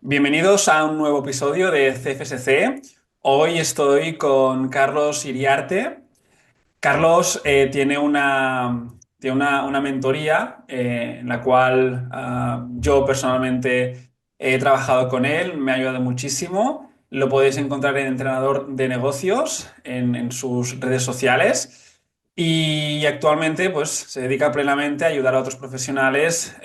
Bienvenidos a un nuevo episodio de CFSC. Hoy estoy con Carlos Iriarte. Carlos tiene una mentoría en la cual yo personalmente he trabajado con él, me ha ayudado muchísimo. Lo podéis encontrar en Entrenador de Negocios en sus redes sociales. Y actualmente pues, se dedica plenamente a ayudar a otros profesionales,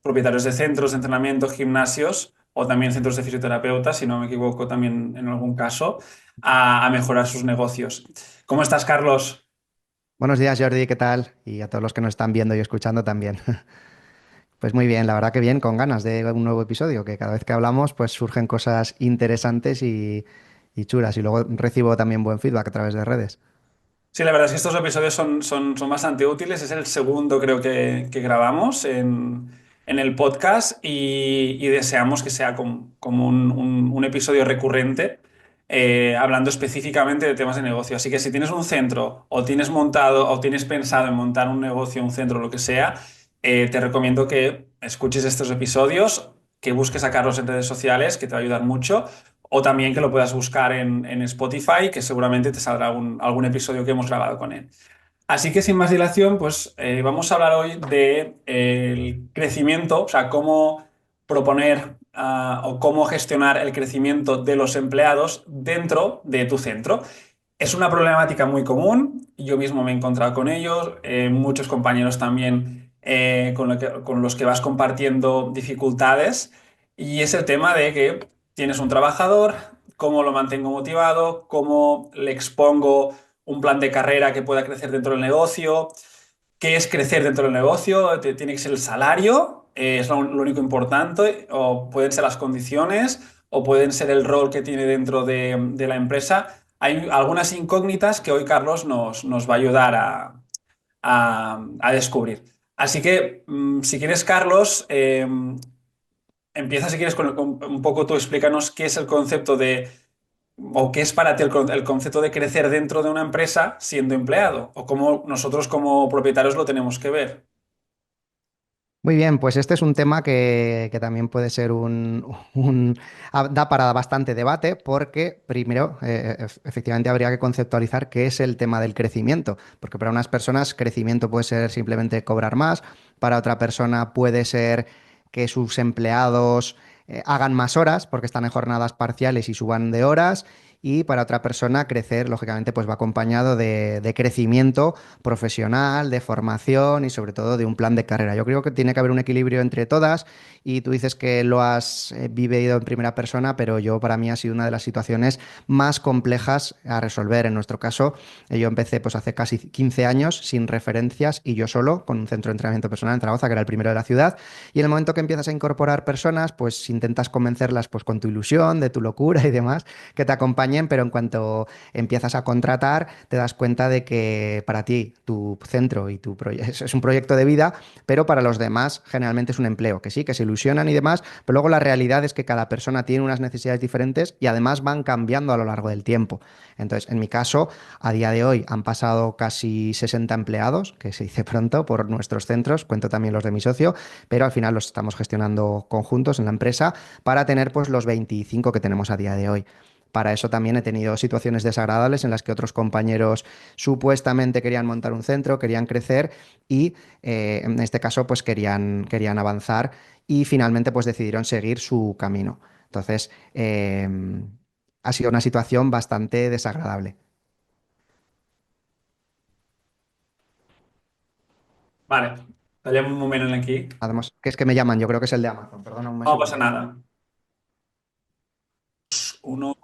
propietarios de centros de entrenamiento, gimnasios o también centros de fisioterapeuta, si no me equivoco también en algún caso, a mejorar sus negocios. ¿Cómo estás, Carlos? Buenos días, Jordi, ¿qué tal? Y a todos los que nos están viendo y escuchando también. Pues muy bien, la verdad que bien, con ganas de un nuevo episodio, que cada vez que hablamos pues surgen cosas interesantes y chulas y luego recibo también buen feedback a través de redes. Sí, la verdad es que estos episodios son bastante útiles. Es el segundo, creo que grabamos en el podcast y deseamos que sea como un episodio recurrente, hablando específicamente de temas de negocio. Así que si tienes un centro o tienes montado o tienes pensado en montar un negocio, un centro, lo que sea, te recomiendo que escuches estos episodios, que busques a Carlos en redes sociales, que te va a ayudar mucho. O también que lo puedas buscar en Spotify, que seguramente te saldrá algún episodio que hemos grabado con él. Así que sin más dilación, pues vamos a hablar hoy de el crecimiento, o sea, cómo proponer o cómo gestionar el crecimiento de los empleados dentro de tu centro. Es una problemática muy común, yo mismo me he encontrado con ellos, muchos compañeros también con los que vas compartiendo dificultades, y es el tema de que tienes un trabajador, cómo lo mantengo motivado, cómo le expongo un plan de carrera que pueda crecer dentro del negocio. ¿Qué es crecer dentro del negocio? Tiene que ser el salario, es lo único importante, o pueden ser las condiciones, o pueden ser el rol que tiene dentro de la empresa. Hay algunas incógnitas que hoy Carlos nos va a ayudar a descubrir. Así que, si quieres, Carlos, empieza si quieres con un poco tú, explícanos qué es el concepto de ¿O qué es para ti el concepto de crecer dentro de una empresa siendo empleado? ¿O cómo nosotros como propietarios lo tenemos que ver? Muy bien, pues este es un tema que también puede ser da para bastante debate porque primero, efectivamente habría que conceptualizar qué es el tema del crecimiento, porque para unas personas crecimiento puede ser simplemente cobrar más, para otra persona puede ser que sus empleados hagan más horas porque están en jornadas parciales y suban de horas. Y para otra persona crecer, lógicamente, pues va acompañado de crecimiento profesional, de formación y sobre todo de un plan de carrera. Yo creo que tiene que haber un equilibrio entre todas y tú dices que lo has vivido en primera persona, pero yo para mí ha sido una de las situaciones más complejas a resolver. En nuestro caso, yo empecé pues hace casi 15 años sin referencias y yo solo con un centro de entrenamiento personal en Zaragoza, que era el primero de la ciudad, y en el momento que empiezas a incorporar personas, pues intentas convencerlas pues con tu ilusión, de tu locura y demás, que te acompañen, pero en cuanto empiezas a contratar, te das cuenta de que para ti, tu centro y tu proyecto es un proyecto de vida, pero para los demás generalmente es un empleo, que sí, que se ilusionan y demás, pero luego la realidad es que cada persona tiene unas necesidades diferentes y además van cambiando a lo largo del tiempo. Entonces, en mi caso, a día de hoy han pasado casi 60 empleados, que se dice pronto, por nuestros centros, cuento también los de mi socio, pero al final los estamos gestionando conjuntos en la empresa para tener pues los 25 que tenemos a día de hoy. Para eso también he tenido situaciones desagradables en las que otros compañeros supuestamente querían montar un centro, querían crecer y en este caso pues querían avanzar y finalmente pues decidieron seguir su camino. Entonces, ha sido una situación bastante desagradable. Vale, dale un momento aquí. Además, que es que me llaman, yo creo que es el de Amazon, perdona un No pasa segundo. nada. Uno.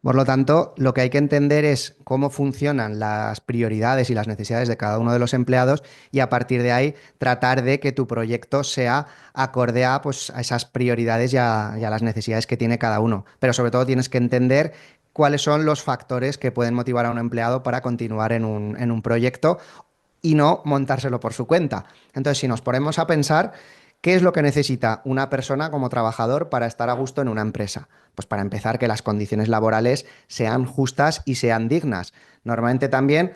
Por lo tanto, lo que hay que entender es cómo funcionan las prioridades y las necesidades de cada uno de los empleados y a partir de ahí tratar de que tu proyecto sea acorde a, pues, a esas prioridades y a las necesidades que tiene cada uno. Pero sobre todo tienes que entender cuáles son los factores que pueden motivar a un empleado para continuar en un proyecto y no montárselo por su cuenta. Entonces, si nos ponemos a pensar, ¿qué es lo que necesita una persona como trabajador para estar a gusto en una empresa? Pues para empezar, que las condiciones laborales sean justas y sean dignas. Normalmente también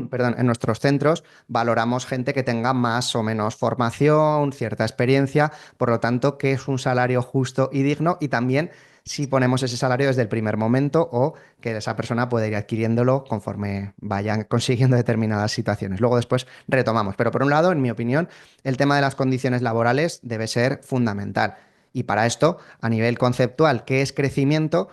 perdón, en nuestros centros valoramos gente que tenga más o menos formación, cierta experiencia, por lo tanto, que es un salario justo y digno y también si ponemos ese salario desde el primer momento o que esa persona puede ir adquiriéndolo conforme vayan consiguiendo determinadas situaciones. Luego después retomamos, pero por un lado, en mi opinión, el tema de las condiciones laborales debe ser fundamental. Y para esto, a nivel conceptual, ¿qué es crecimiento?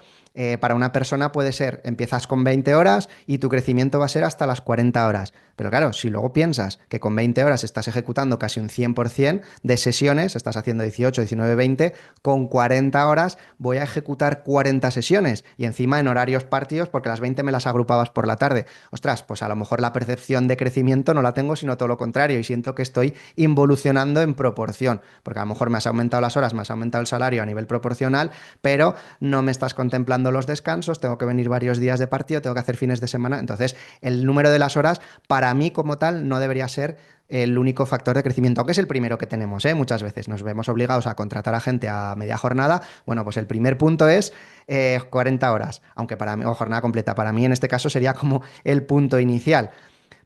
Para una persona puede ser, empiezas con 20 horas y tu crecimiento va a ser hasta las 40 horas. Pero claro, si luego piensas que con 20 horas estás ejecutando casi un 100% de sesiones, estás haciendo 18, 19, 20, con 40 horas voy a ejecutar 40 sesiones y encima en horarios partidos porque las 20 me las agrupabas por la tarde. Ostras, pues a lo mejor la percepción de crecimiento no la tengo, sino todo lo contrario y siento que estoy involucionando en proporción, porque a lo mejor me has aumentado las horas, me has aumentado el salario a nivel proporcional, pero no me estás contemplando los descansos, tengo que venir varios días de partido, tengo que hacer fines de semana. Entonces, el número de las horas para mí como tal no debería ser el único factor de crecimiento, aunque es el primero que tenemos, ¿eh? Muchas veces nos vemos obligados a contratar a gente a media jornada. Bueno, pues el primer punto es 40 horas, aunque para mí, o jornada completa, para mí en este caso sería como el punto inicial.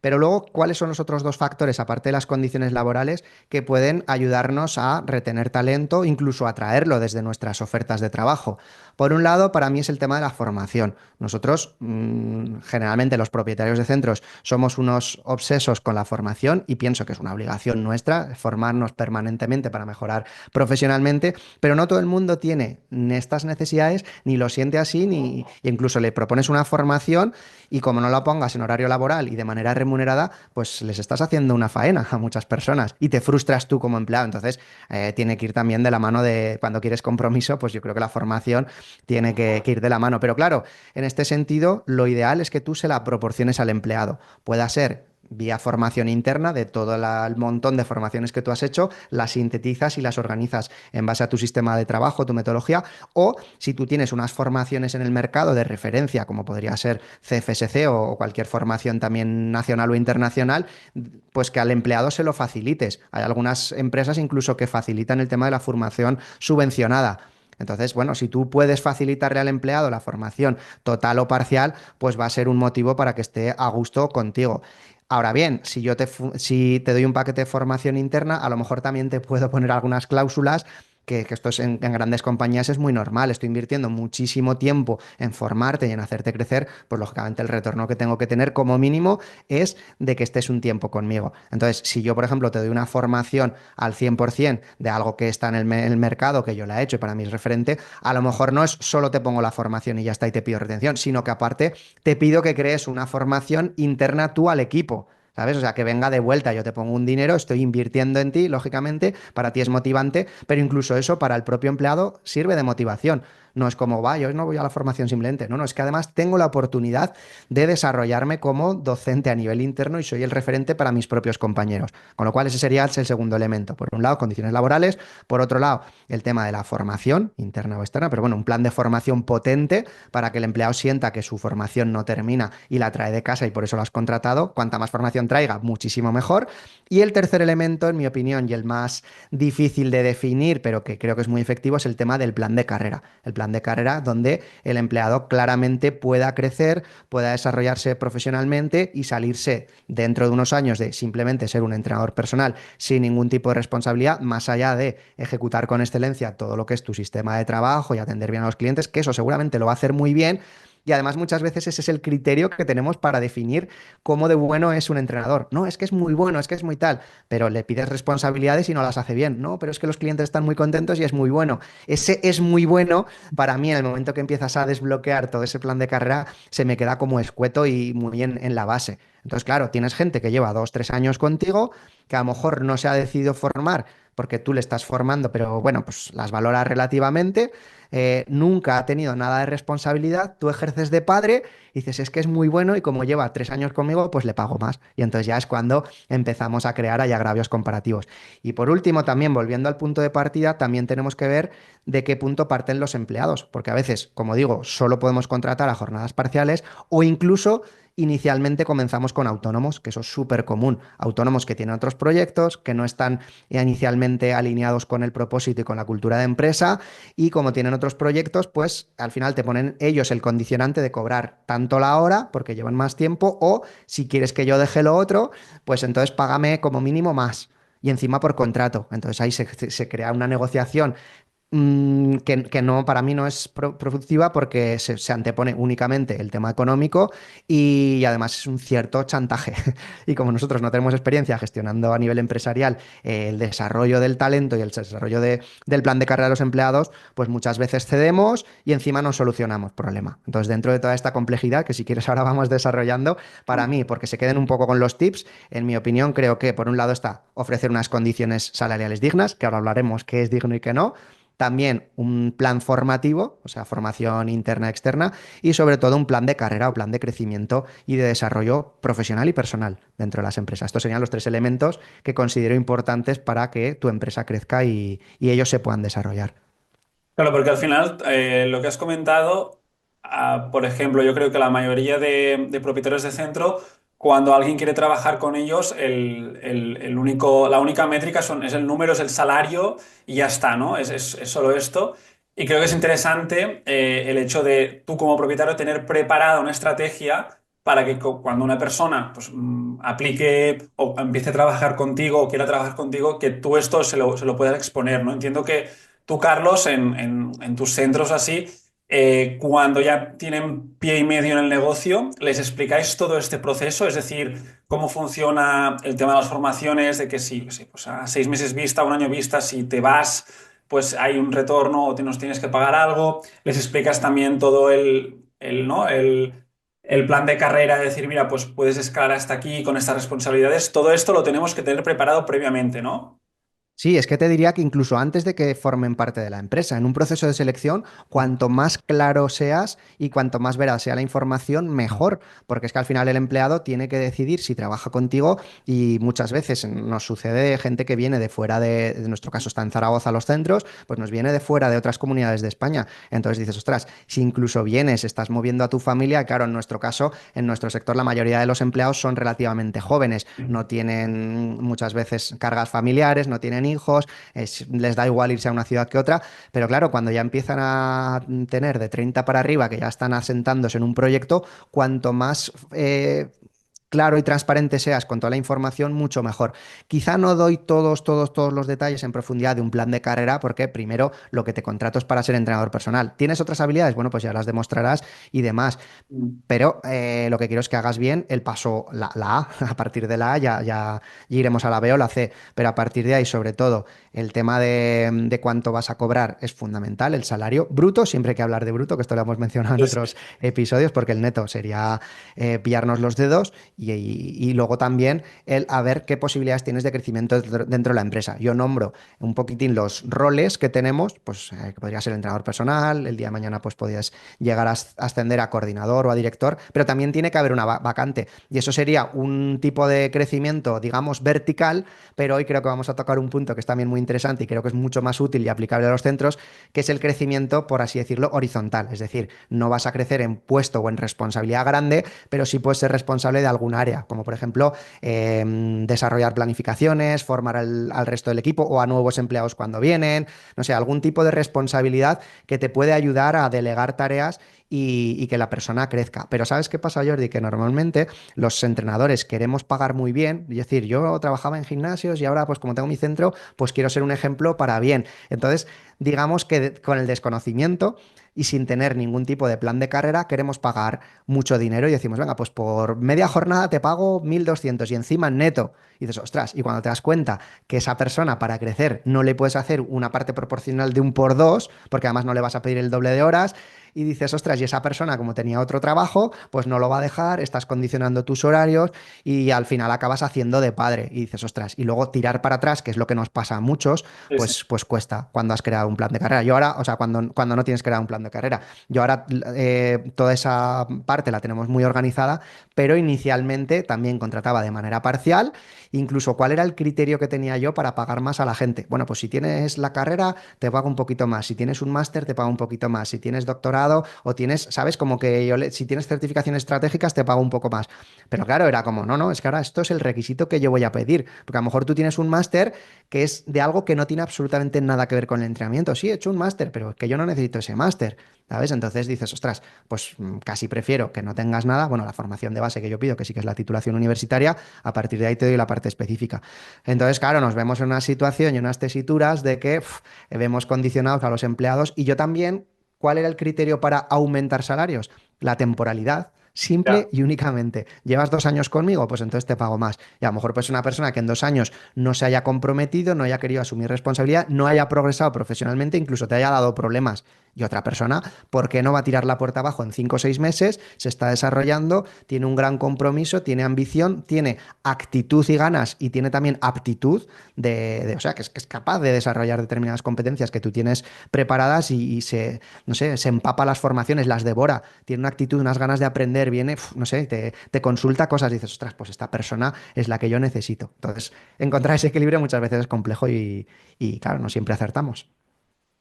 Pero luego, ¿cuáles son los otros dos factores, aparte de las condiciones laborales, que pueden ayudarnos a retener talento, incluso atraerlo desde nuestras ofertas de trabajo? Por un lado, para mí es el tema de la formación. Nosotros, generalmente los propietarios de centros, somos unos obsesos con la formación y pienso que es una obligación nuestra formarnos permanentemente para mejorar profesionalmente, pero no todo el mundo tiene ni estas necesidades, ni lo siente así, ni incluso le propones una formación y como no la pongas en horario laboral y de manera remunerada, pues les estás haciendo una faena a muchas personas y te frustras tú como empleado. Entonces, tiene que ir también de la mano de cuando quieres compromiso, pues yo creo que la formación tiene que ir de la mano. Pero claro, en este sentido, lo ideal es que tú se la proporciones al empleado. Pueda ser vía formación interna de todo el montón de formaciones que tú has hecho, las sintetizas y las organizas en base a tu sistema de trabajo, tu metodología, o si tú tienes unas formaciones en el mercado de referencia, como podría ser CFSC o cualquier formación también nacional o internacional, pues que al empleado se lo facilites. Hay algunas empresas incluso que facilitan el tema de la formación subvencionada. Entonces, bueno, si tú puedes facilitarle al empleado la formación total o parcial, pues va a ser un motivo para que esté a gusto contigo. Ahora bien, si te doy un paquete de formación interna, a lo mejor también te puedo poner algunas cláusulas que esto es en grandes compañías es muy normal. Estoy invirtiendo muchísimo tiempo en formarte y en hacerte crecer, pues lógicamente el retorno que tengo que tener como mínimo es de que estés un tiempo conmigo. Entonces, si yo, por ejemplo, te doy una formación al 100% de algo que está en el mercado, que yo la he hecho y para mí es referente, a lo mejor no es solo te pongo la formación y ya está y te pido retención, sino que aparte te pido que crees una formación interna tú al equipo. ¿Sabes? O sea, que venga de vuelta, yo te pongo un dinero, estoy invirtiendo en ti, lógicamente, para ti es motivante, pero incluso eso para el propio empleado sirve de motivación. No es como, va, yo no voy a la formación simplemente. No, no, es que además tengo la oportunidad de desarrollarme como docente a nivel interno y soy el referente para mis propios compañeros. Con lo cual, ese sería el segundo elemento. Por un lado, condiciones laborales. Por otro lado, el tema de la formación, interna o externa, pero bueno, un plan de formación potente para que el empleado sienta que su formación no termina y la trae de casa y por eso lo has contratado. Cuanta más formación traiga, muchísimo mejor. Y el tercer elemento, en mi opinión, y el más difícil de definir, pero que creo que es muy efectivo, es el tema del plan de carrera. El plan de carrera donde el empleado claramente pueda crecer, pueda desarrollarse profesionalmente y salirse dentro de unos años de simplemente ser un entrenador personal sin ningún tipo de responsabilidad, más allá de ejecutar con excelencia todo lo que es tu sistema de trabajo y atender bien a los clientes, que eso seguramente lo va a hacer muy bien. Y además muchas veces ese es el criterio que tenemos para definir cómo de bueno es un entrenador. No, es que es muy bueno, es que es muy tal, pero le pides responsabilidades y no las hace bien. No, pero es que los clientes están muy contentos y es muy bueno. Ese es muy bueno, para mí en el momento que empiezas a desbloquear todo ese plan de carrera, se me queda como escueto y muy en la base. Entonces, claro, tienes gente que lleva 2, 3 años contigo, que a lo mejor no se ha decidido formar porque tú le estás formando, pero bueno, pues las valora relativamente, nunca ha tenido nada de responsabilidad, tú ejerces de padre y dices, es que es muy bueno y como lleva 3 años conmigo, pues le pago más. Y entonces ya es cuando empezamos a crear ahí agravios comparativos. Y por último, también volviendo al punto de partida, también tenemos que ver de qué punto parten los empleados, porque a veces, como digo, solo podemos contratar a jornadas parciales o incluso inicialmente comenzamos con autónomos, que eso es súper común. Autónomos que tienen otros proyectos, que no están inicialmente alineados con el propósito y con la cultura de empresa, y como tienen otros proyectos, pues al final te ponen ellos el condicionante de cobrar tanto la hora, porque llevan más tiempo, o si quieres que yo deje lo otro, pues entonces págame como mínimo más. Y encima por contrato. Entonces ahí se crea una negociación que no, para mí no es productiva porque se antepone únicamente el tema económico y además es un cierto chantaje. Y como nosotros no tenemos experiencia gestionando a nivel empresarial el desarrollo del talento y el desarrollo del plan de carrera de los empleados, pues muchas veces cedemos y encima no solucionamos problema. Entonces, dentro de toda esta complejidad, que si quieres ahora vamos desarrollando, para mí, porque se queden un poco con los tips, en mi opinión, creo que por un lado está ofrecer unas condiciones salariales dignas, que ahora hablaremos qué es digno y qué no, también un plan formativo, o sea, formación interna, externa, y sobre todo un plan de carrera o plan de crecimiento y de desarrollo profesional y personal dentro de las empresas. Estos serían los tres elementos que considero importantes para que tu empresa crezca y ellos se puedan desarrollar. Claro, porque al final lo que has comentado, por ejemplo, yo creo que la mayoría de propietarios de centro, cuando alguien quiere trabajar con ellos, la única métrica es el número, es el salario y ya está, ¿no? Es solo esto. Y creo que es interesante el hecho de tú como propietario tener preparada una estrategia para que cuando una persona pues, aplique o empiece a trabajar contigo o quiera trabajar contigo, que tú esto se lo puedas exponer, ¿no? Entiendo que tú, Carlos, en tus centros así, cuando ya tienen pie y medio en el negocio, les explicáis todo este proceso, es decir, cómo funciona el tema de las formaciones, de que sí, pues a 6 meses vista, un año vista, si te vas, pues hay un retorno o nos tienes que pagar algo. Les explicas también todo ¿no? el plan de carrera, de decir, mira, pues puedes escalar hasta aquí con estas responsabilidades. Todo esto lo tenemos que tener preparado previamente, ¿no? Sí, es que te diría que incluso antes de que formen parte de la empresa, en un proceso de selección, cuanto más claro seas y cuanto más veraz sea la información, mejor, porque es que al final el empleado tiene que decidir si trabaja contigo y muchas veces nos sucede gente que viene de fuera de nuestro caso está en Zaragoza los centros, pues nos viene de fuera de otras comunidades de España. Entonces dices, ostras, si incluso vienes, estás moviendo a tu familia, claro, en nuestro caso, en nuestro sector, la mayoría de los empleados son relativamente jóvenes, no tienen muchas veces cargas familiares, no tienen hijos, les da igual irse a una ciudad que otra, pero claro, cuando ya empiezan a tener de 30 para arriba, que ya están asentándose en un proyecto, cuanto más claro y transparente seas con toda la información, mucho mejor. Quizá no doy todos los detalles en profundidad de un plan de carrera, porque primero lo que te contrato es para ser entrenador personal. ¿Tienes otras habilidades? Bueno, pues ya las demostrarás y demás. Pero lo que quiero es que hagas bien el paso, la A. A partir de la A ya iremos a la B o la C. Pero a partir de ahí, sobre todo, el tema de cuánto vas a cobrar es fundamental. El salario bruto, siempre hay que hablar de bruto, que esto lo hemos mencionado en Sí, sí. otros episodios, porque el neto sería pillarnos los dedos. Y luego también el a ver qué posibilidades tienes de crecimiento dentro de la empresa. Yo nombro un poquitín los roles que tenemos, pues que podría ser entrenador personal, el día de mañana pues podías llegar a ascender a coordinador o a director, pero también tiene que haber una vacante. Y eso sería un tipo de crecimiento, digamos, vertical, pero hoy creo que vamos a tocar un punto que es también muy interesante y creo que es mucho más útil y aplicable a los centros, que es el crecimiento, por así decirlo, horizontal. Es decir, no vas a crecer en puesto o en responsabilidad grande, pero sí puedes ser responsable de algún área, como por ejemplo desarrollar planificaciones, formar al resto del equipo o a nuevos empleados cuando vienen, no sé, algún tipo de responsabilidad que te puede ayudar a delegar tareas y que la persona crezca. Pero ¿sabes qué pasa, Jordi? Que normalmente los entrenadores queremos pagar muy bien, es decir, yo trabajaba en gimnasios y ahora pues como tengo mi centro, pues quiero ser un ejemplo para bien. Entonces, digamos que con el desconocimiento y sin tener ningún tipo de plan de carrera, queremos pagar mucho dinero y decimos, venga, pues por media jornada te pago 1.200 y encima en neto. Y dices, ostras, y cuando te das cuenta que esa persona para crecer no le puedes hacer una parte proporcional de un por dos, porque además no le vas a pedir el doble de horas, y dices, ostras, y esa persona como tenía otro trabajo, pues no lo va a dejar, estás condicionando tus horarios y al final acabas haciendo de padre y dices, ostras, y luego tirar para atrás, que es lo que nos pasa a muchos, Sí, sí. pues cuesta cuando has creado un plan de carrera. Yo ahora, o sea, cuando no tienes creado un plan de carrera, yo ahora toda esa parte la tenemos muy organizada, pero inicialmente también contrataba de manera parcial. Incluso cuál era el criterio que tenía yo para pagar más a la gente. Bueno, pues si tienes la carrera, te pago un poquito más. Si tienes un máster, te pago un poquito más. Si tienes doctorado o tienes, ¿sabes? Como que si tienes certificaciones estratégicas, te pago un poco más. Pero claro, era como, no, no, es que ahora esto es el requisito que yo voy a pedir. Porque a lo mejor tú tienes un máster que es de algo que no tiene absolutamente nada que ver con el entrenamiento. Sí, he hecho un máster, pero es que yo no necesito ese máster. ¿Sabes? Entonces dices, ostras, pues casi prefiero que no tengas nada. Bueno, la formación de base que yo pido, que sí que es la titulación universitaria, a partir de ahí te doy la parte específica. Entonces, claro, nos vemos en una situación y unas tesituras de que vemos condicionados a los empleados y yo también, ¿cuál era el criterio para aumentar salarios? La temporalidad. Simple Ya. y únicamente. ¿Llevas 2 años conmigo? Pues entonces te pago más. Y a lo mejor pues una persona que en 2 años no se haya comprometido, no haya querido asumir responsabilidad, no haya progresado profesionalmente, incluso te haya dado problemas. Y otra persona, ¿por qué no va a tirar la puerta abajo en 5 o 6 meses? Se está desarrollando, tiene un gran compromiso, tiene ambición, tiene actitud y ganas y tiene también aptitud o sea, que es capaz de desarrollar determinadas competencias que tú tienes preparadas y no sé, se empapa las formaciones, las devora, tiene una actitud, unas ganas de aprender, viene, no sé, te consulta cosas, dices, ostras, pues esta persona es la que yo necesito. Entonces, encontrar ese equilibrio muchas veces es complejo y claro, no siempre acertamos.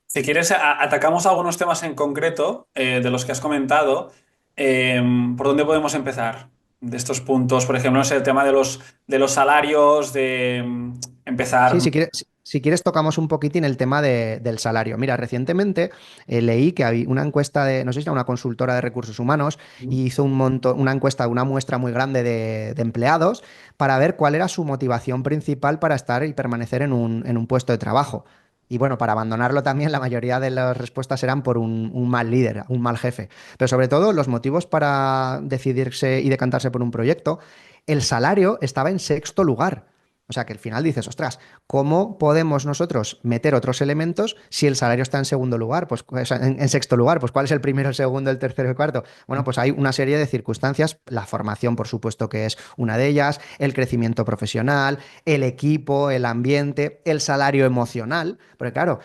Si quieres, atacamos algunos temas en concreto de los que has comentado. ¿Por dónde podemos empezar? De estos puntos, por ejemplo, no sé, el tema de los salarios, de Sí, empezar. si quieres tocamos un poquitín el tema del salario. Mira, recientemente leí que había una encuesta de, no sé si era una consultora de recursos humanos, y hizo una encuesta, una muestra muy grande de empleados para ver cuál era su motivación principal para estar y permanecer en un puesto de trabajo. Y bueno, para abandonarlo también, la mayoría de las respuestas eran por un mal líder, un mal jefe. Pero sobre todo, los motivos para decidirse y decantarse por un proyecto, el salario estaba en sexto lugar. O sea que al final dices, ostras, ¿cómo podemos nosotros meter otros elementos si el salario está en segundo lugar? Pues, o sea, en sexto lugar, pues ¿cuál es el primero, el segundo, el tercero y el cuarto? Bueno, pues hay una serie de circunstancias, la formación, por supuesto, que es una de ellas, el crecimiento profesional, el equipo, el ambiente, el salario emocional, porque claro,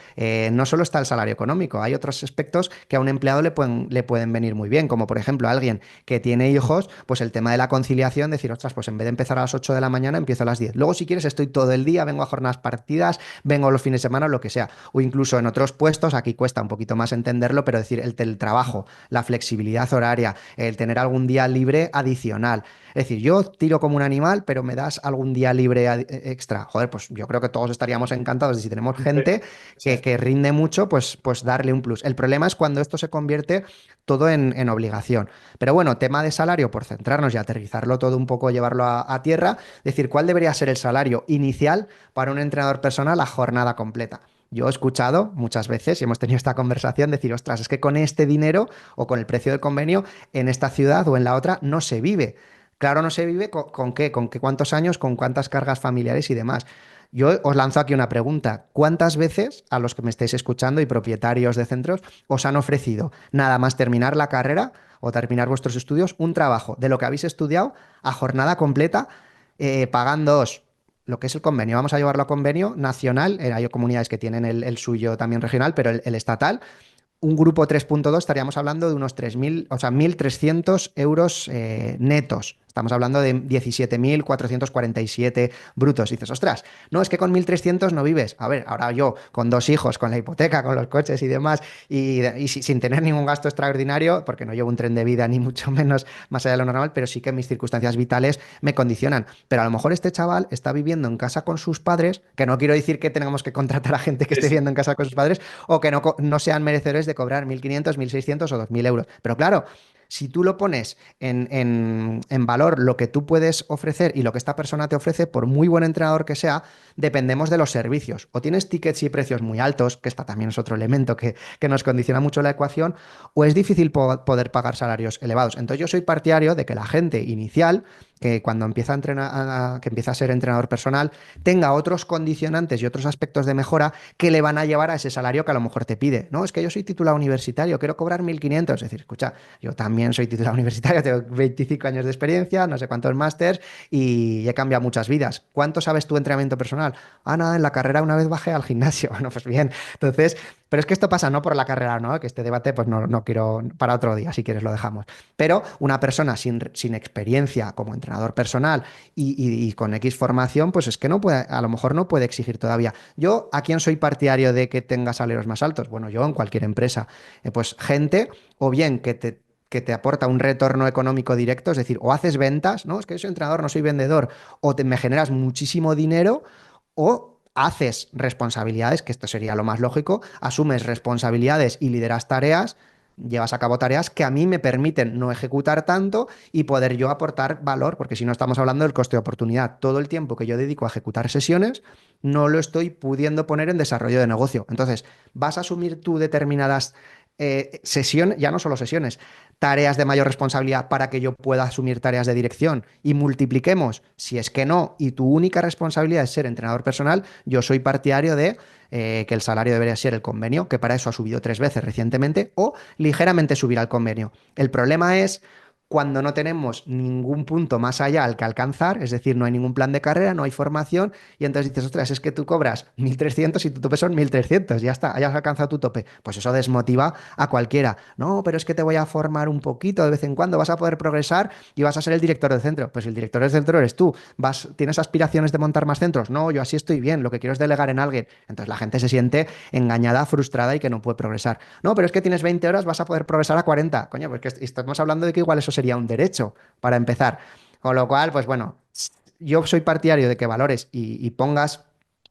no solo está el salario económico, hay otros aspectos que a un empleado le pueden venir muy bien, como por ejemplo alguien que tiene hijos, pues el tema de la conciliación, decir, ostras, pues en vez de empezar a las 8 de la mañana, empiezo a las 10. Luego, si quieres, estoy todo el día, vengo a jornadas partidas, vengo los fines de semana, lo que sea. O incluso en otros puestos, aquí cuesta un poquito más entenderlo, pero decir, el teletrabajo, la flexibilidad horaria, el tener algún día libre adicional. Es decir, yo tiro como un animal, pero me das algún día libre extra. Joder, pues yo creo que todos estaríamos encantados de si tenemos Sí, gente sí. que rinde mucho, pues darle un plus. El problema es cuando esto se convierte todo en obligación. Pero bueno, tema de salario, por centrarnos y aterrizarlo todo un poco, llevarlo a tierra, decir, ¿cuál debería ser el salario inicial para un entrenador personal a jornada completa? Yo he escuchado muchas veces y hemos tenido esta conversación decir, ostras, es que con este dinero o con el precio del convenio en esta ciudad o en la otra no se vive. Claro, no se vive con qué, con qué cuántos años, con cuántas cargas familiares y demás. Yo os lanzo aquí una pregunta. ¿Cuántas veces a los que me estáis escuchando y propietarios de centros os han ofrecido nada más terminar la carrera o terminar vuestros estudios un trabajo de lo que habéis estudiado a jornada completa, pagándoos lo que es el convenio? Vamos a llevarlo a convenio nacional. Hay comunidades que tienen el suyo también regional, pero el estatal, un grupo 3.2 estaríamos hablando de unos 3.000, o sea, 1.300 euros netos. Estamos hablando de 17.447 brutos. Y dices, ostras, no, es que con 1.300 no vives. A ver, ahora yo, con 2 hijos, con la hipoteca, con los coches y demás, y sin tener ningún gasto extraordinario, porque no llevo un tren de vida ni mucho menos más allá de lo normal, pero sí que mis circunstancias vitales me condicionan. Pero a lo mejor este chaval está viviendo en casa con sus padres, que no quiero decir que tengamos que contratar a gente que Sí, esté sí. viviendo en casa con sus padres, o que no sean merecedores de cobrar 1.500, 1.600 o 2.000 euros. Pero claro, si tú lo pones en valor lo que tú puedes ofrecer y lo que esta persona te ofrece, por muy buen entrenador que sea, dependemos de los servicios. O tienes tickets y precios muy altos, que esta también es otro elemento que nos condiciona mucho la ecuación, o es difícil poder pagar salarios elevados. Entonces yo soy partidario de que la gente inicial, que cuando empieza a entrenar, que empieza a ser entrenador personal, tenga otros condicionantes y otros aspectos de mejora que le van a llevar a ese salario que a lo mejor te pide. No, es que yo soy titulado universitario, quiero cobrar 1.500. Es decir, escucha, yo también soy titulado universitario, tengo 25 años de experiencia, no sé cuántos másters y he cambiado muchas vidas. ¿Cuánto sabes tu entrenamiento personal? personal? Ah, nada, en la carrera una vez bajé al gimnasio. Bueno, pues bien. Entonces, pero es que esto pasa no por la carrera, ¿no? Que este debate, pues no quiero, para otro día, si quieres lo dejamos. Pero una persona sin experiencia como entrenador personal y con X formación, pues es que no puede, a lo mejor no puede exigir todavía. Yo, ¿a quién soy partidario de que tenga salarios más altos? Bueno, yo en cualquier empresa. Pues gente, o bien que te aporta un retorno económico directo, es decir, o haces ventas, ¿no? Es que yo soy entrenador, no soy vendedor, o me generas muchísimo dinero, o haces responsabilidades, que esto sería lo más lógico, asumes responsabilidades y lideras tareas, llevas a cabo tareas que a mí me permiten no ejecutar tanto y poder yo aportar valor, porque si no estamos hablando del coste de oportunidad, todo el tiempo que yo dedico a ejecutar sesiones, no lo estoy pudiendo poner en desarrollo de negocio. Entonces, vas a asumir tú determinadas sesiones, ya no solo sesiones, tareas de mayor responsabilidad para que yo pueda asumir tareas de dirección y multipliquemos. Si es que no, y tu única responsabilidad es ser entrenador personal, yo soy partidario de que el salario debería ser el convenio, que para eso ha subido 3 veces recientemente, o ligeramente subir al convenio. El problema es cuando no tenemos ningún punto más allá al que alcanzar, es decir, no hay ningún plan de carrera, no hay formación, y entonces dices, ostras, es que tú cobras 1.300 y tu tope son 1.300, ya está, hayas alcanzado tu tope. Pues eso desmotiva a cualquiera. No, pero es que te voy a formar un poquito de vez en cuando, vas a poder progresar y vas a ser el director del centro. Pues el director del centro eres tú. ¿Tienes aspiraciones de montar más centros? No, yo así estoy bien, lo que quiero es delegar en alguien. Entonces la gente se siente engañada, frustrada y que no puede progresar. No, pero es que tienes 20 horas, vas a poder progresar a 40. Coño, pues que estamos hablando de que igual eso sería un derecho para empezar. Con lo cual, pues bueno, yo soy partidario de que valores y pongas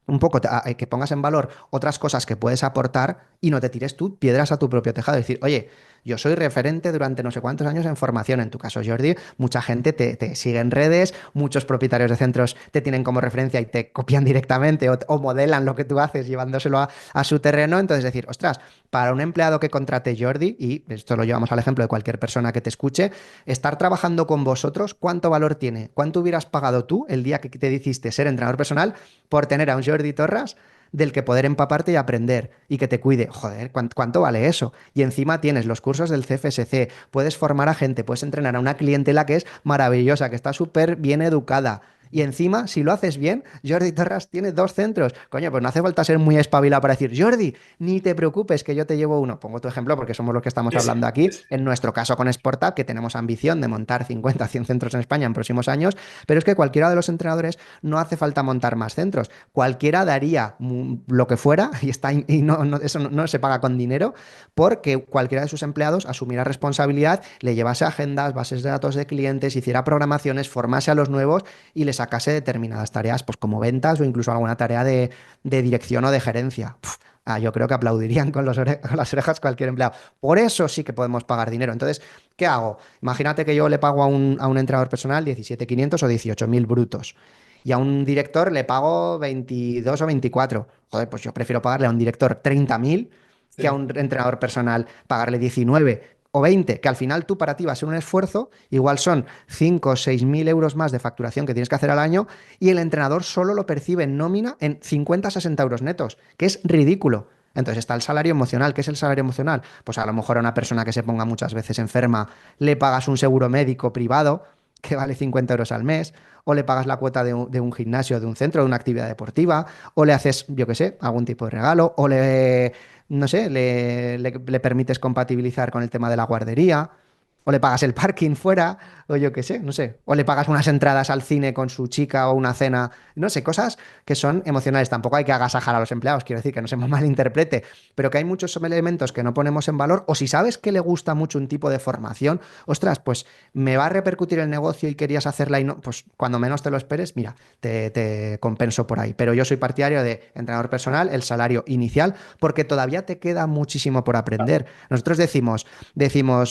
un poco, que pongas en valor otras cosas que puedes aportar y no te tires tú piedras a tu propio tejado. Decir, oye, yo soy referente durante no sé cuántos años en formación. En tu caso, Jordi, mucha gente te sigue en redes, muchos propietarios de centros te tienen como referencia y te copian directamente o modelan lo que tú haces llevándoselo a su terreno. Entonces, decir, ostras, para un empleado que contrate Jordi, y esto lo llevamos al ejemplo de cualquier persona que te escuche, estar trabajando con vosotros, ¿cuánto valor tiene? ¿Cuánto hubieras pagado tú el día que te hiciste ser entrenador personal por tener a un Jordi Torras del que poder empaparte y aprender y que te cuide? Joder, ¿cuánto vale eso? Y encima tienes los cursos del CFSC, puedes formar a gente, puedes entrenar a una clientela que es maravillosa, que está súper bien educada. Y encima, si lo haces bien, Jordi Torras tiene 2 centros. Coño, pues no hace falta ser muy espabilado para decir, Jordi, ni te preocupes que yo te llevo uno. Pongo tu ejemplo porque somos los que estamos Sí, sí. hablando aquí. En nuestro caso con Sportup, que tenemos ambición de montar 50, 100 centros en España en próximos años, pero es que cualquiera de los entrenadores no hace falta montar más centros. Cualquiera daría lo que fuera y eso no se paga con dinero porque cualquiera de sus empleados asumirá responsabilidad, le llevase agendas, bases de datos de clientes, hiciera programaciones, formase a los nuevos y les sacase determinadas tareas, pues como ventas o incluso alguna tarea de dirección o de gerencia. Yo creo que aplaudirían con las orejas cualquier empleado. Por eso sí que podemos pagar dinero. Entonces, ¿qué hago? Imagínate que yo le pago a un entrenador personal 17.500 o 18.000 brutos. Y a un director le pago 22 o 24. Joder, pues yo prefiero pagarle a un director 30.000 que a Sí. un entrenador personal pagarle 19 o 20, que al final tú para ti va a ser un esfuerzo, igual son 5 o 6 mil euros más de facturación que tienes que hacer al año y el entrenador solo lo percibe en nómina en 50 a 60 euros netos, que es ridículo. Entonces está el salario emocional. ¿Qué es el salario emocional? Pues a lo mejor a una persona que se ponga muchas veces enferma le pagas un seguro médico privado que vale 50 euros al mes, o le pagas la cuota de un gimnasio, de un centro, de una actividad deportiva, o le haces, yo qué sé, algún tipo de regalo, o no sé, le permites compatibilizar con el tema de la guardería, o le pagas el parking fuera, o yo qué sé, no sé, o le pagas unas entradas al cine con su chica o una cena, no sé, cosas que son emocionales. Tampoco hay que agasajar a los empleados, quiero decir, que no se me malinterprete, pero que hay muchos elementos que no ponemos en valor, o si sabes que le gusta mucho un tipo de formación, ostras, pues me va a repercutir el negocio y querías hacerla y no, pues cuando menos te lo esperes, mira, te compenso por ahí. Pero yo soy partidario de entrenador personal, el salario inicial, porque todavía te queda muchísimo por aprender. Nosotros decimos,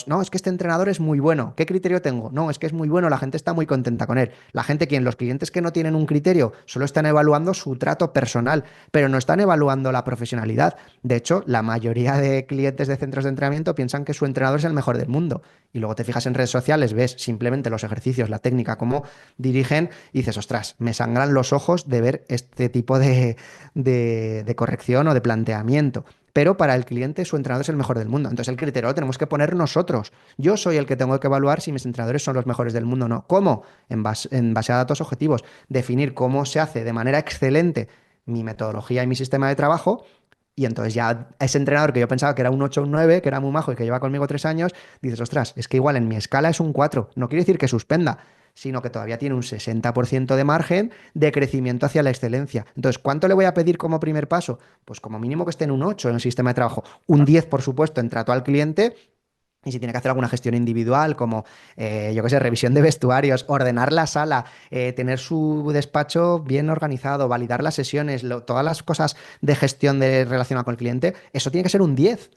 no, es que este entrenador es muy bueno. ¿Qué criterio tengo? No, es que es muy bueno, la gente está muy contenta con él. La gente, ¿quién? Los clientes que no tienen un criterio, solo están evaluando su trato personal, pero no están evaluando la profesionalidad. De hecho, la mayoría de clientes de centros de entrenamiento piensan que su entrenador es el mejor del mundo. Y luego te fijas en redes sociales, ves simplemente los ejercicios, la técnica, cómo dirigen, y dices, ostras, me sangran los ojos de ver este tipo de corrección o de planteamiento. pero para el cliente su entrenador es el mejor del mundo. Entonces el criterio lo tenemos que poner nosotros. Yo soy el que tengo que evaluar si mis entrenadores son los mejores del mundo o no. ¿Cómo? En base a datos objetivos. Definir cómo se hace de manera excelente mi metodología y mi sistema de trabajo. Y entonces ya ese entrenador que yo pensaba que era un 8 o un 9, que era muy majo y que lleva conmigo 3 años, dices, ostras, es que igual en mi escala es un 4. No quiere decir que suspenda, sino que todavía tiene un 60% de margen de crecimiento hacia la excelencia. Entonces, ¿cuánto le voy a pedir como primer paso? Pues como mínimo que esté en un 8 en el sistema de trabajo. Un 10, por supuesto, en trato al cliente. Y si tiene que hacer alguna gestión individual, como, yo qué sé, revisión de vestuarios, ordenar la sala, tener su despacho bien organizado, validar las sesiones, todas las cosas de gestión relacionadas con el cliente, eso tiene que ser un 10.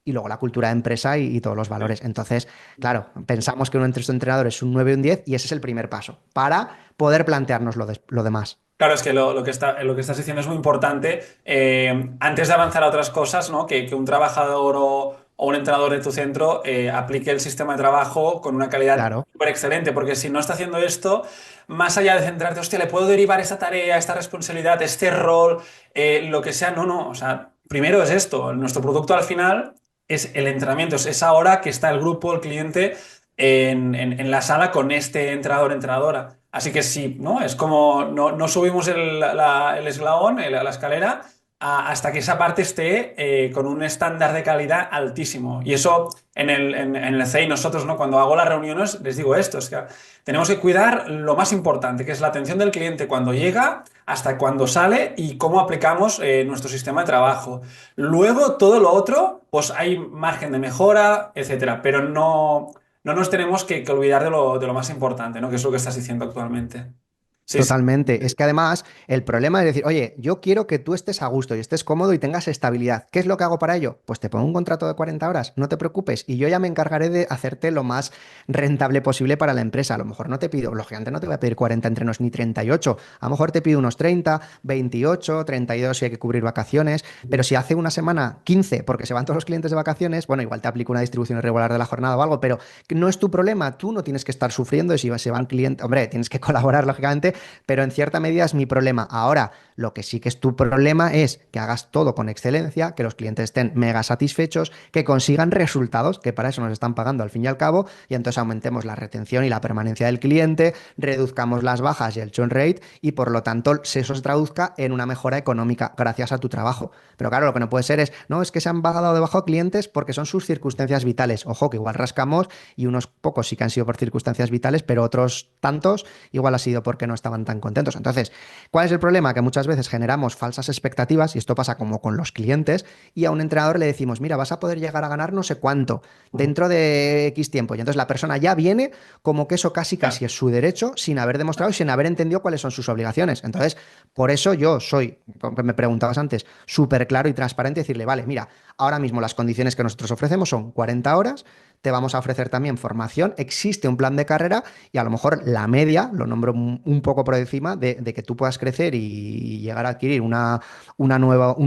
Y luego la cultura de empresa y todos los valores. Entonces, claro, pensamos que un entrenador es un 9 o un 10 y ese es el primer paso para poder plantearnos lo demás. Claro, es que lo que estás diciendo es muy importante. Antes de avanzar a otras cosas, ¿no? Que un trabajador o un entrenador de tu centro aplique el sistema de trabajo con una calidad Claro, súper excelente, porque si no está haciendo esto, más allá de centrarte, hostia, le puedo derivar esta tarea, esta responsabilidad, este rol, lo que sea, no, no. O sea, primero es esto. Nuestro producto al final es el entrenamiento, es esa hora que está el grupo, el cliente en la sala con este entrenador, entrenadora. Así que sí, ¿no? Es como no subimos el eslabón, la escalera, hasta que esa parte esté con un estándar de calidad altísimo. Y eso en el CEI nosotros, ¿no? Cuando hago las reuniones les digo esto, es que tenemos que cuidar lo más importante, que es la atención del cliente cuando llega hasta cuando sale y cómo aplicamos nuestro sistema de trabajo. Luego, todo lo otro, pues hay margen de mejora, etcétera, pero no nos tenemos que olvidar de lo más importante, ¿no? Que es lo que estás diciendo actualmente. Sí, sí. totalmente. Es que además el problema es decir, oye, yo quiero que tú estés a gusto y estés cómodo y tengas estabilidad. ¿Qué es lo que hago para ello? Pues te pongo un contrato de 40 horas, no te preocupes, y yo ya me encargaré de hacerte lo más rentable posible para la empresa. A lo mejor no te pido, lógicamente no te voy a pedir 40 entrenos ni 38, a lo mejor te pido unos 30, 28, 32 si hay que cubrir vacaciones, pero si hace una semana 15 porque se van todos los clientes de vacaciones, bueno, igual te aplico una distribución irregular de la jornada o algo, pero no es tu problema, tú no tienes que estar sufriendo y si se van clientes, hombre, tienes que colaborar lógicamente, pero en cierta medida es mi problema. Ahora, lo que sí que es tu problema es que hagas todo con excelencia, que los clientes estén mega satisfechos, que consigan resultados, que para eso nos están pagando al fin y al cabo, y entonces aumentemos la retención y la permanencia del cliente, reduzcamos las bajas y el churn rate, y por lo tanto eso se traduzca en una mejora económica gracias a tu trabajo. Pero claro, lo que no puede ser es, no, es que se han bajado de bajo clientes porque son sus circunstancias vitales. Ojo, que igual rascamos y unos pocos sí que han sido por circunstancias vitales, pero otros tantos igual ha sido porque no estaban tan contentos. Entonces, ¿cuál es el problema? Que muchas veces generamos falsas expectativas, y esto pasa como con los clientes, y a un entrenador le decimos, mira, vas a poder llegar a ganar no sé cuánto dentro de X tiempo. Y entonces la persona ya viene como que eso casi Claro. casi es su derecho, sin haber demostrado y sin haber entendido cuáles son sus obligaciones. Entonces, por eso yo soy, como me preguntabas antes, súper claro y transparente, decirle, vale, mira, ahora mismo las condiciones que nosotros ofrecemos son 40 horas, te vamos a ofrecer también formación, existe un plan de carrera y a lo mejor la media, lo nombro un poco por encima, de que tú puedas crecer y llegar a adquirir un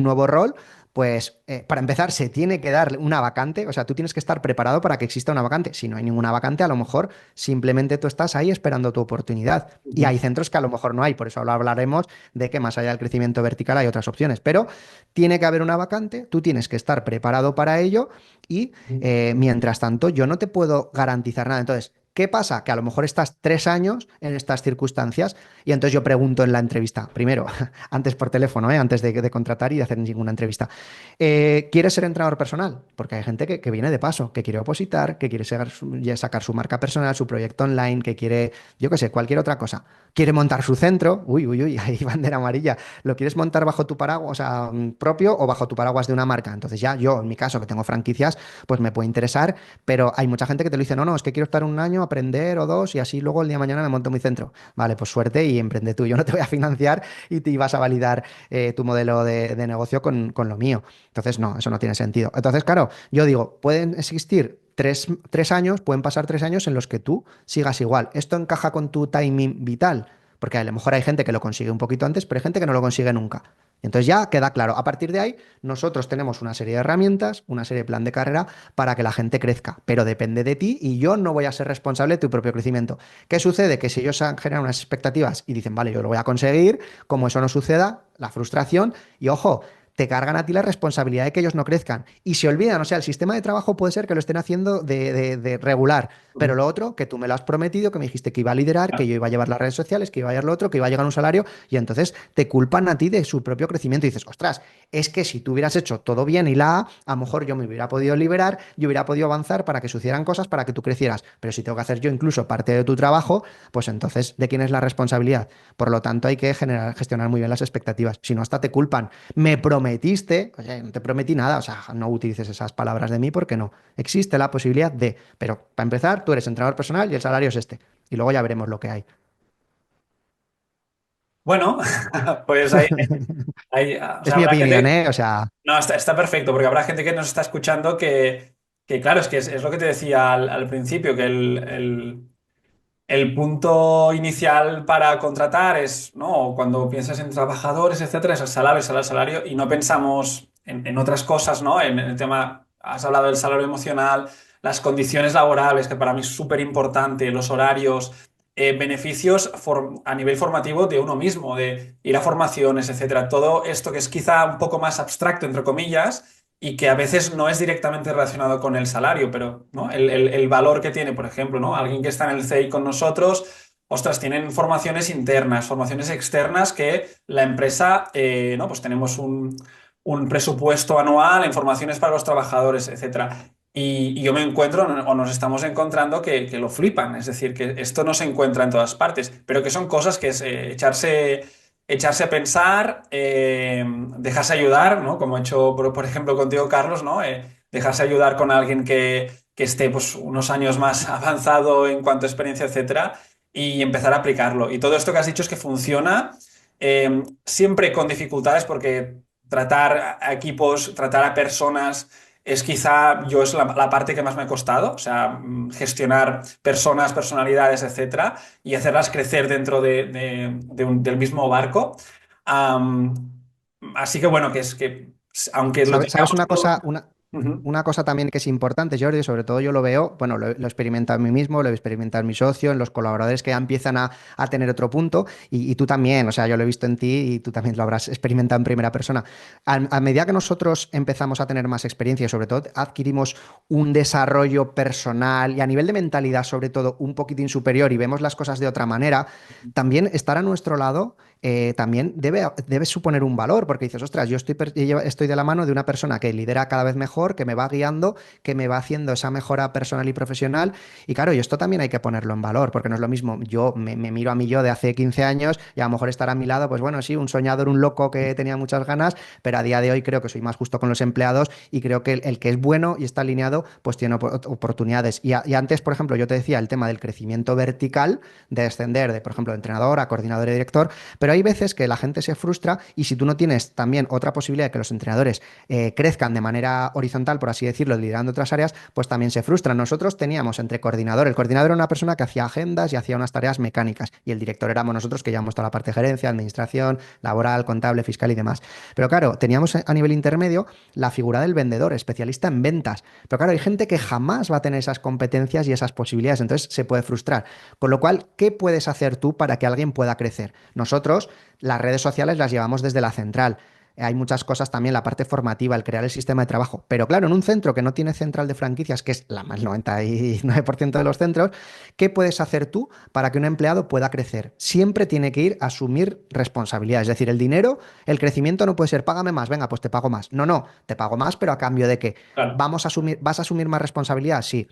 nuevo rol. Pues para empezar, se tiene que dar una vacante, o sea, tú tienes que estar preparado para que exista una vacante. Si no hay ninguna vacante, a lo mejor simplemente tú estás ahí esperando tu oportunidad. Y hay centros que a lo mejor no hay, por eso ahora hablaremos de que más allá del crecimiento vertical hay otras opciones. Pero tiene que haber una vacante, tú tienes que estar preparado para ello y mientras tanto, yo no te puedo garantizar nada. Entonces, ¿qué pasa? Que a lo mejor estás 3 años en estas circunstancias y entonces yo pregunto en la entrevista, primero, antes por teléfono, antes de contratar y de hacer ninguna entrevista, ¿quieres ser entrenador personal? Porque hay gente que viene de paso, que quiere opositar, que quiere sacar su marca personal, su proyecto online, que quiere, yo qué sé, cualquier otra cosa. Quiere montar su centro, uy, uy, uy, ahí bandera amarilla. ¿Lo quieres montar bajo tu paraguas, o sea, propio o bajo tu paraguas de una marca? Entonces ya yo, en mi caso, que tengo franquicias, pues me puede interesar, pero hay mucha gente que te lo dice, no, no, es que quiero estar un año, aprender o dos y así luego el día de mañana me monto mi centro. Vale, pues suerte y emprende tú. Yo no te voy a financiar y te vas a validar tu modelo de negocio con lo mío. Entonces, no, eso no tiene sentido. Entonces, claro, yo digo, pueden existir 3 años, pueden pasar 3 años en los que tú sigas igual. Esto encaja con tu timing vital, porque a lo mejor hay gente que lo consigue un poquito antes, pero hay gente que no lo consigue nunca. Entonces ya queda claro. A partir de ahí, nosotros tenemos una serie de herramientas, una serie de plan de carrera para que la gente crezca, pero depende de ti y yo no voy a ser responsable de tu propio crecimiento. ¿Qué sucede? Que si ellos generan unas expectativas y dicen, vale, yo lo voy a conseguir, como eso no suceda, la frustración y ojo, te cargan a ti la responsabilidad de que ellos no crezcan. Y se olvidan, o sea, el sistema de trabajo puede ser que lo estén haciendo de regular, pero Ujú. lo otro, que tú me lo has prometido, que me dijiste que iba a liderar, que Claro. yo iba a llevar las redes sociales, que iba a llevar lo otro, que iba a llegar a un salario, y entonces te culpan a ti de su propio crecimiento. Y dices, ostras, es que si tú hubieras hecho todo bien y a lo mejor yo me hubiera podido liberar, yo hubiera podido avanzar para que sucedieran cosas para que tú crecieras. Pero si tengo que hacer yo incluso parte de tu trabajo, pues entonces, ¿de quién es la responsabilidad? Por lo tanto, hay que gestionar muy bien las expectativas. Si no, hasta te culpan. Me prometiste, oye, no te prometí nada, o sea, no utilices esas palabras de mí porque no. Existe la posibilidad de, pero para empezar, tú eres entrenador personal y el salario es este. Y luego ya veremos lo que hay. Bueno, pues o Es sea, mi habrá opinión, gente. ¿eh? O sea, No, está perfecto, porque habrá gente que nos está escuchando que claro, es lo que te decía al principio, que el punto inicial para contratar es, ¿no? Cuando piensas en trabajadores, etcétera, es el salario, salario, salario, y no pensamos en otras cosas, ¿no? En el tema, has hablado del salario emocional, las condiciones laborales, que para mí es súper importante, los horarios, beneficios a nivel formativo de uno mismo, de ir a formaciones, etcétera. Todo esto que es quizá un poco más abstracto, entre comillas, y que a veces no es directamente relacionado con el salario, pero ¿no? El valor que tiene, por ejemplo, ¿no? Alguien que está en el CEI con nosotros, ostras, tienen formaciones internas, formaciones externas que la empresa, ¿no? Pues tenemos un presupuesto anual en formaciones para los trabajadores, etcétera. Y yo me encuentro, o nos estamos encontrando, que lo flipan. Es decir, que esto no se encuentra en todas partes, pero que son cosas que es echarse a pensar, dejarse ayudar, ¿no? Como he hecho, por ejemplo, contigo, Carlos, ¿no? Dejarse ayudar con alguien que esté pues, unos años más avanzado en cuanto a experiencia, etcétera, y empezar a aplicarlo. Y todo esto que has dicho es que funciona, siempre con dificultades, porque tratar a equipos, tratar a personas. Es quizá yo es la parte que más me ha costado, o sea, gestionar personas, personalidades, etcétera, y hacerlas crecer dentro del mismo barco. Am, Así que bueno, que es que aunque lo ¿sabes tengamos una todo. cosa? Ujú. Una cosa también que es importante, Jordi, sobre todo yo lo veo, bueno, lo he experimentado en mí mismo, lo he experimentado en mi socio, en los colaboradores que ya empiezan a tener otro punto, y tú también, o sea, yo lo he visto en ti y tú también lo habrás experimentado en primera persona. A medida que nosotros empezamos a tener más experiencia y sobre todo adquirimos un desarrollo personal y a nivel de mentalidad, sobre todo, un poquitín superior y vemos las cosas de otra manera, también estar a nuestro lado también debe suponer un valor, porque dices, ostras, estoy de la mano de una persona que lidera cada vez mejor, que me va guiando, que me va haciendo esa mejora personal y profesional. Y claro, y esto también hay que ponerlo en valor, porque no es lo mismo, yo me miro a mí yo de hace 15 años y a lo mejor estar a mi lado, pues bueno, sí, un soñador, un loco que tenía muchas ganas, pero a día de hoy creo que soy más justo con los empleados y creo que el que es bueno y está alineado, pues tiene oportunidades. Y antes, por ejemplo, yo te decía el tema del crecimiento vertical, de ascender de, por ejemplo, de entrenador a coordinador y director, pero hay veces que la gente se frustra y si tú no tienes también otra posibilidad de que los entrenadores crezcan de manera horizontal, por así decirlo, liderando otras áreas, pues también se frustran. Nosotros teníamos entre coordinador, el coordinador era una persona que hacía agendas y hacía unas tareas mecánicas y el director éramos nosotros que llevamos toda la parte de gerencia, administración, laboral, contable, fiscal y demás. Pero claro, teníamos a nivel intermedio la figura del vendedor, especialista en ventas. Pero claro, hay gente que jamás va a tener esas competencias y esas posibilidades, entonces se puede frustrar. Con lo cual, ¿qué puedes hacer tú para que alguien pueda crecer? Nosotros las redes sociales las llevamos desde la central. Hay muchas cosas también, la parte formativa, el crear el sistema de trabajo. Pero claro, en un centro que no tiene central de franquicias, que es la más 99% de los centros, ¿qué puedes hacer tú para que un empleado pueda crecer? Siempre tiene que ir a asumir responsabilidad. Es decir, el dinero, el crecimiento no puede ser págame más, venga, pues te pago más. No, no, te pago más, pero a cambio de que Claro. vas a asumir más responsabilidad, sí,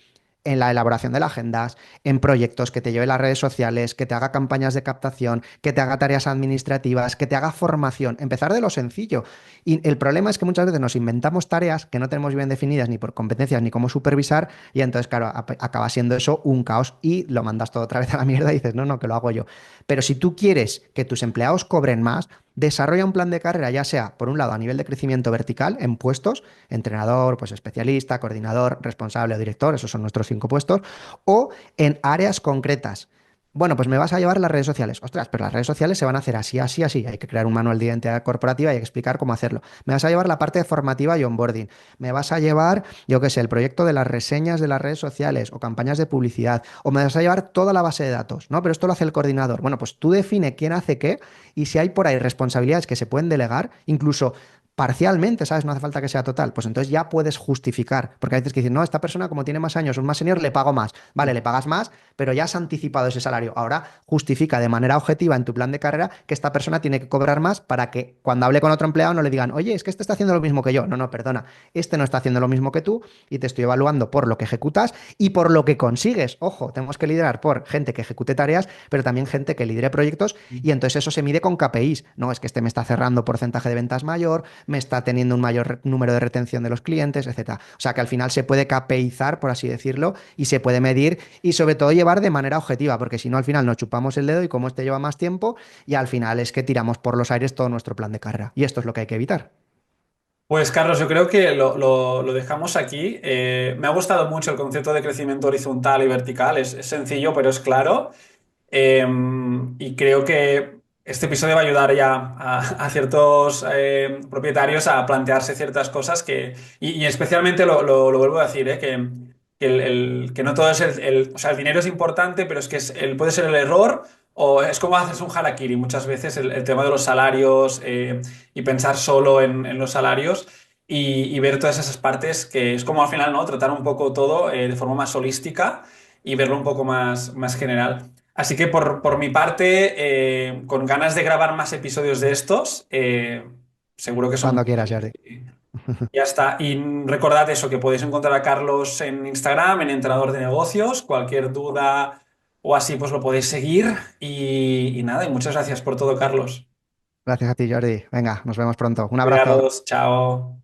en la elaboración de las agendas, en proyectos, que te lleve las redes sociales, que te haga campañas de captación, que te haga tareas administrativas, que te haga formación. Empezar de lo sencillo. Y el problema es que muchas veces nos inventamos tareas que no tenemos bien definidas ni por competencias ni cómo supervisar y entonces, claro, acaba siendo eso un caos y lo mandas todo otra vez a la mierda y dices, no, no, que lo hago yo. Pero si tú quieres que tus empleados cobren más, desarrolla un plan de carrera, ya sea, por un lado, a nivel de crecimiento vertical, en puestos, entrenador, pues especialista, coordinador, responsable o director, esos son nuestros 5 puestos, o en áreas concretas. Bueno, pues me vas a llevar las redes sociales. Ostras, pero las redes sociales se van a hacer así, así, así. Hay que crear un manual de identidad corporativa y hay que explicar cómo hacerlo. Me vas a llevar la parte formativa y onboarding. Me vas a llevar, yo qué sé, el proyecto de las reseñas de las redes sociales o campañas de publicidad. O me vas a llevar toda la base de datos, ¿no? Pero esto lo hace el coordinador. Bueno, pues tú define quién hace qué y si hay por ahí responsabilidades que se pueden delegar, incluso parcialmente, ¿sabes? No hace falta que sea total. Pues entonces ya puedes justificar, porque a veces que dicen, no, esta persona como tiene más años o es más senior, le pago más. Vale, le pagas más, pero ya has anticipado ese salario. Ahora justifica de manera objetiva en tu plan de carrera que esta persona tiene que cobrar más para que cuando hable con otro empleado no le digan, oye, es que este está haciendo lo mismo que yo. No, no, perdona, este no está haciendo lo mismo que tú y te estoy evaluando por lo que ejecutas y por lo que consigues. Ojo, tenemos que liderar por gente que ejecute tareas, pero también gente que lidere proyectos y entonces eso se mide con KPIs. No, es que este me está cerrando porcentaje de ventas mayor, me está teniendo un mayor número de retención de los clientes, etcétera. O sea que al final se puede KPIzar, por así decirlo, y se puede medir y sobre todo llevar de manera objetiva, porque si no al final nos chupamos el dedo y como este lleva más tiempo y al final es que tiramos por los aires todo nuestro plan de carrera. Y esto es lo que hay que evitar. Pues Carlos, yo creo que lo dejamos aquí. Me ha gustado mucho el concepto de crecimiento horizontal y vertical. Es sencillo, pero es claro. Y creo que este episodio va a ayudar ya a ciertos propietarios a plantearse ciertas cosas y especialmente lo vuelvo a decir, que no todo es o sea, el dinero es importante, pero es que puede ser el error o es como haces un harakiri muchas veces, el tema de los salarios y pensar solo en los salarios y ver todas esas partes que es como al final, ¿no? Tratar un poco todo de forma más holística y verlo un poco más general. Así que por mi parte, con ganas de grabar más episodios de estos, seguro que son... Cuando quieras, Jordi. Ya está. Y recordad eso, que podéis encontrar a Carlos en Instagram, en Entrenador de Negocios. Cualquier duda o así, pues lo podéis seguir. Y nada, y muchas gracias por todo, Carlos. Gracias a ti, Jordi. Venga, nos vemos pronto. Un abrazo. Cuidaros, chao.